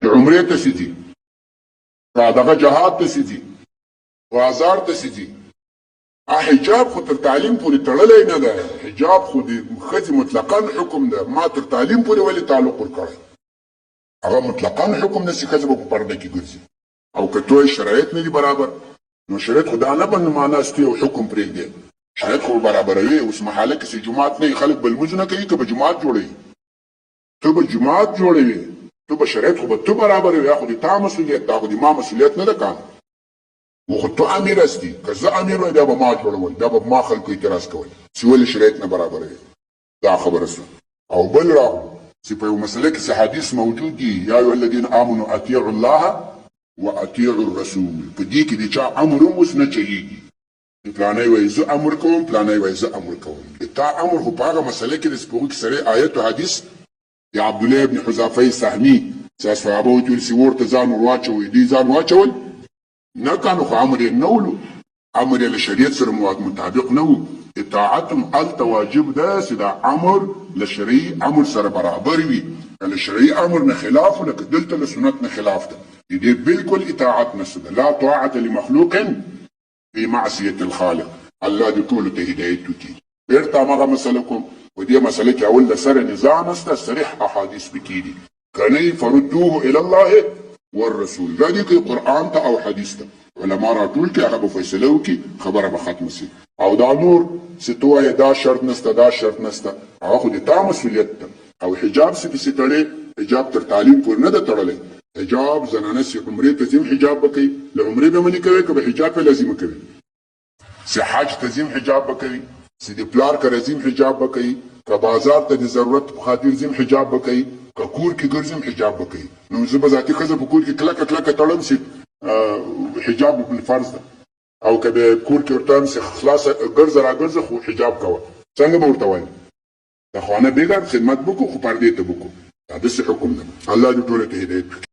عمره ته سيدي دغه جهاد ته سيدي بازار ته سيدي حجاب خو تر تعلیم پورې تړلی نه ده. حجاب خو د ښځې مطلقاً حکم ده. ما تر تعلیم پورې ولې تعلق ورکړی؟ هغه مطلقاً حکم ده چې ښځه به په پرده کې ګرځي. او که توی شرایط نه دي برابر نو شرایط خو دا نه بند معنا ستې او حکم پرېږدي. شرایط خو برابروي. اوس محاله کې چې جومات نه وي خلک به لمونځ نه کوي که به جومات جوړوي؟ ته به جومات جوړوي، ته به شرایط خو به ته برابروي. یا خو د تا مسؤلیت، دا خو د ما مسؤلیت نه ده کان. خو تو امیر هستی، که زه امیر وای بیا به ما جوړول، بیا به ما خلکو اعتراض کول چې ولې شرایط نه برابروي. دا خبره شوه. او بل راغلو چې په یو مسله کې حدیث موجود دي، یا ایها الذین آمنوا اطیعوا الله واطیعوا الرسول. په دې کې د چا امر هم اوس نه چلیږي. پلانی وای زه امر کوم، پلانی وای زه امر کوم. تا امر خو په هغه مسله کې د سپوږ کې سره آیت او حدیث د عبدالله ابن حذافه سهمي چې صحابه ویل چې ورته ځان واچوي، دې ځان واچول نه کانو. خو امر یې نه ولو، امر یې له شریعت سره مطابق نه و. اطاعتم هلته واجب ده چې دا امر له شرعي امر سره برابر وي. له شرعي امر نه خلاف لکه دلته له سنت نه خلاف ده، دې بالکل اطاعت نشته ده. لا طاعة لمخلوق في معصية الخالق. الله دې ټولو ته هدایت وکړي. بیرته هماغه مسله کوم. په دې مسله کې اول د سره نزاع نشته، صریح احادیث پکې دي. کنی فردوه الى الله والرسول. دا دې کې قرآن ته او حدیث ته علما راټول کړي، هغه به فیصله وکړي، خبره به ختمه شي. او دا نور چې ته وایې دا شرط نشته، دا شرط نشته، هغه خو د تا مسؤلیت ده. او حجاب چې پسې تړې، حجاب تر تعلیم پورې نه ده تړلی. حجاب زنانه چې عمرې ته ځي حجاب به کوي، له عمرې به منې کوي که به حجاب پې لازمه کوي. چې حج ته ځي حجاب به کوي، چې د پلار کره ځي حجاب به کوي، که بازار ته د ضرورت په خاطر ځي حجاب به کوي، که کور کې ګرځم حجاب به کوي. نو زه به ذاتي ښځه په کور کې کلکه کلکه تړم چې حجاب په فرض ده، او که به کور کې ورته وایم چې خلاصه ګرځه راګرځه خو حجاب کوه، څنګه به ورته وایم؟ د خانه بېګار خدمت وکړو خو پردې ته وکړو. دا داسې حکم ده. الله دې ټولو ته هدایت وکړي.